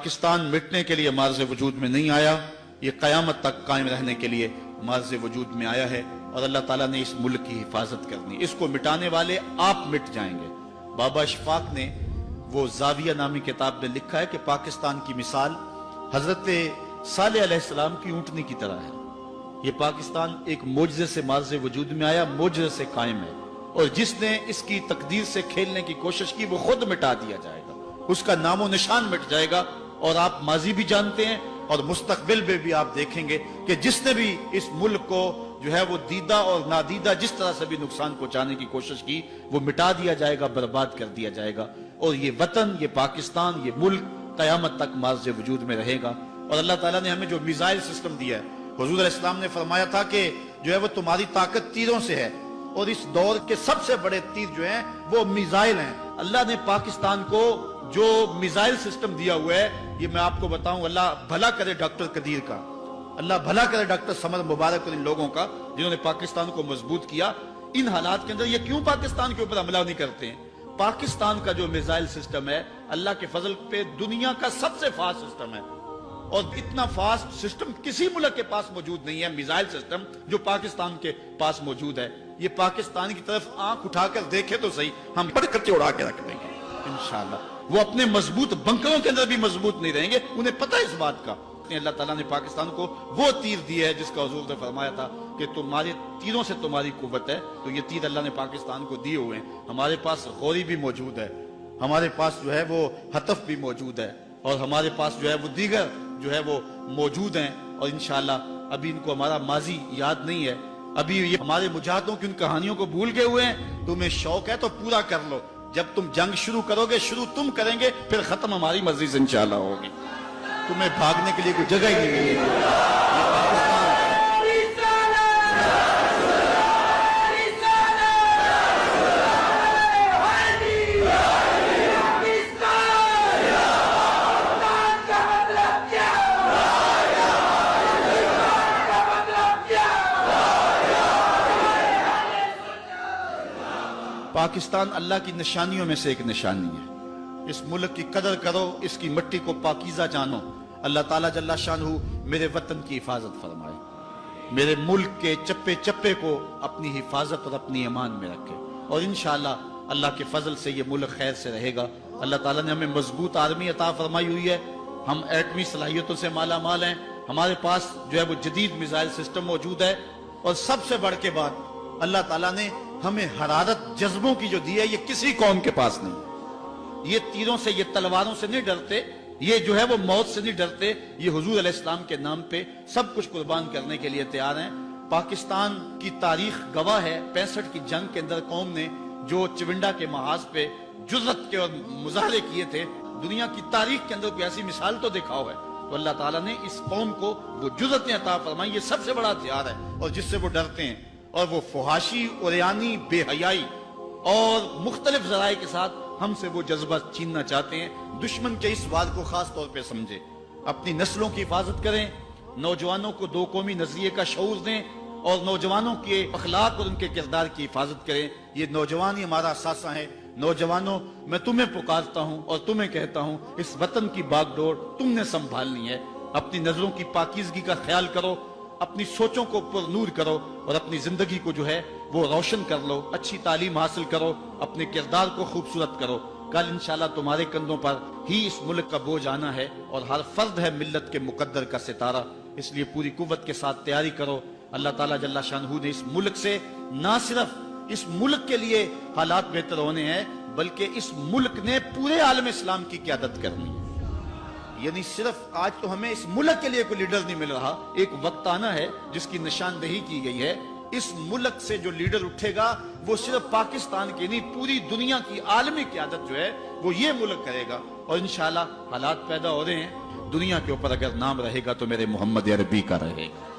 पाकिस्तान मिटने के लिए मार्ज़ वजूद में नहीं आया, ये क़यामत तक कायम रहने के लिए मार्ज़ वजूद में आया है और अल्लाह ताला ने इस मुल्क की हिफाजत करनी। इसको मिटाने वाले आप मिट जाएंगे। बाबा इशफाक ने वो ज़ाविया नामी किताब में लिखा है कि पाकिस्तान की मिसाल हजरत सालेह अलैहिस्सलाम की ऊँटनी की तरह है। ये पाकिस्तान एक मोजज़े से मार्ज़ वजूद में आया, मोजज़े से कायम है, और जिसने इसकी तकदीर से खेलने की कोशिश की वो खुद मिटा दिया जाएगा, उसका नामो निशान मिट जाएगा। और आप माजी भी जानते हैं और मुस्तकबिल में भी आप देखेंगे कि जिसने भी इस मुल्क को जो है वो दीदा और नादीदा जिस तरह से भी नुकसान पहुंचाने की कोशिश की वो मिटा दिया जाएगा, बर्बाद कर दिया जाएगा। और ये वतन, ये पाकिस्तान, ये मुल्क क़यामत तक मार्ज़ वजूद में रहेगा। और अल्लाह ताला ने हमें जो मिसाइल सिस्टम दिया है, हुजूर अलैहिस्सलाम ने फरमाया था कि जो है वो तुम्हारी ताकत तीरों से है और इस दौर के सबसे बड़े तीर जो हैं वो मिसाइल हैं। अल्लाह ने पाकिस्तान को जो मिसाइल सिस्टम दिया हुआ है, ये मैं आपको बताऊं, अल्लाह भला करे डॉक्टर कदीर का, अल्लाह भला करे डॉक्टर समद मुबारक और इन लोगों का जिन्होंने पाकिस्तान को मजबूत किया। इन हालात के अंदर ये क्यों पाकिस्तान के ऊपर हमला नहीं करते हैं? पाकिस्तान का जो मिसाइल सिस्टम है अल्लाह के फजल पे दुनिया का सबसे फास्ट सिस्टम है, और इतना फास्ट सिस्टम किसी मुल्क के पास मौजूद नहीं है, मिसाइल सिस्टम जो पाकिस्तान के पास मौजूद है। ये पाकिस्तान की तरफ आंख उठाकर देखे तो सही, हम बड़े कच्चे उड़ा के रख देंगे इंशाअल्लाह। वो अपने मजबूत बंकरों के अंदर भी मजबूत नहीं रहेंगे, उन्हें पता है इस बात का। अल्लाह ताला ने पाकिस्तान को वो तीर दिए है जिसका हुजूर ने फरमाया था कि तुम्हारे तीरों से तुम्हारी कुव्वत है, तो ये तीर अल्लाह ने पाकिस्तान को दिए हुए हैं। हमारे पास गौरी भी मौजूद है, हमारे पास जो है वो हतफ भी मौजूद है, और हमारे पास जो है वो दीगर जो है वो मौजूद हैं। और इंशाअल्लाह अभी इनको हमारा माजी याद नहीं है, अभी ये हमारे मुजाहिदों की उन कहानियों को भूल गए हुए हैं। तुम्हें शौक है तो पूरा कर लो, जब तुम जंग शुरू करोगे शुरू तुम करेंगे, फिर खत्म हमारी मर्जी से इंशाअल्लाह होगी। तुम्हें भागने के लिए कोई जगह ही नहीं मिलेगी। पाकिस्तान अल्लाह की निशानियों में से एक निशानी है। इस मुल्क की कदर करो, इसकी मिट्टी को पाकीज़ा जानो। अल्लाह ताला जल्ला शानहू मेरे वतन की हिफाजत फरमाए, मेरे मुल्क के चप्पे चप्पे को अपनी हिफाजत और अपनी ईमान में रखे, और इंशाअल्लाह अल्लाह के फजल से ये मुल्क खैर से रहेगा। अल्लाह ताला ने हमें मजबूत आर्मी अता फरमाई हुई है, हम एटमी सलाहियतों से माला माल हैं, हमारे पास जो है वो जदीद मिसाइल सिस्टम मौजूद है, और सबसे बढ़ के बात अल्लाह ताला ने हमें हरारत जज्बों की जो दी है, ये किसी कौम के पास नहीं। ये तीरों से, ये तलवारों से नहीं डरते, ये जो है वो मौत से नहीं डरते, ये हुजूर अलैहिस्सलाम के नाम पे सब कुछ कुर्बान करने के लिए तैयार हैं। पाकिस्तान की तारीख गवाह है, 65 की जंग के अंदर कौम ने जो चिविंडा के महाज पे जुर्रत के और मुजाहरे किए थे, दुनिया की तारीख के अंदर कोई ऐसी मिसाल तो दिखाओ है। तो अल्लाह ताला ने इस कौम को वो जुर्रतें अता फरमाई, ये सबसे बड़ा हथियार है, और जिससे वो डरते हैं। और वो फुहाशी, उरियानी, बेहयाई और मुख्तलिफ जराए के साथ हमसे वो जज्बा छीनना चाहते हैं। दुश्मन के इस वार को खास तौर पे समझे, अपनी नस्लों की हिफाजत करें, नौजवानों को दो कौमी नजरिए का शऊर दें, और नौजवानों के अखलाक और उनके किरदार की हिफाजत करें। ये नौजवान ही हमारा असासा है। नौजवानों, मैं तुम्हें पुकारता हूँ और तुम्हें कहता हूँ, इस वतन की बागडोर तुमने संभालनी है। अपनी नजरों की पाकीज़गी का ख्याल करो, अपनी सोचों को पुरनूर करो, और अपनी जिंदगी को जो है वो रोशन कर लो। अच्छी तालीम हासिल करो, अपने किरदार को खूबसूरत करो। कल इंशाल्लाह तुम्हारे कंधों पर ही इस मुल्क का बोझ आना है, और हर फर्द है मिल्लत के मुकद्दर का सितारा। इसलिए पूरी कुव्वत के साथ तैयारी करो। अल्लाह ताला जल्ला शानहू ने इस मुल्क से ना सिर्फ इस मुल्क के लिए हालात बेहतर होने हैं, बल्कि इस मुल्क ने पूरे आलम इस्लाम की क़यादत करनी है। यानी सिर्फ आज तो हमें इस मुल्क के लिए कोई लीडर नहीं मिल रहा, एक वक्त आना है जिसकी निशानदेही की गई है। इस मुल्क से जो लीडर उठेगा वो सिर्फ पाकिस्तान की नहीं, पूरी दुनिया की आलमी क़यादत जो है वो ये मुल्क करेगा। और इंशाअल्लाह हालात पैदा हो रहे हैं, दुनिया के ऊपर अगर नाम रहेगा तो मेरे मोहम्मद अरबी का रहेगा।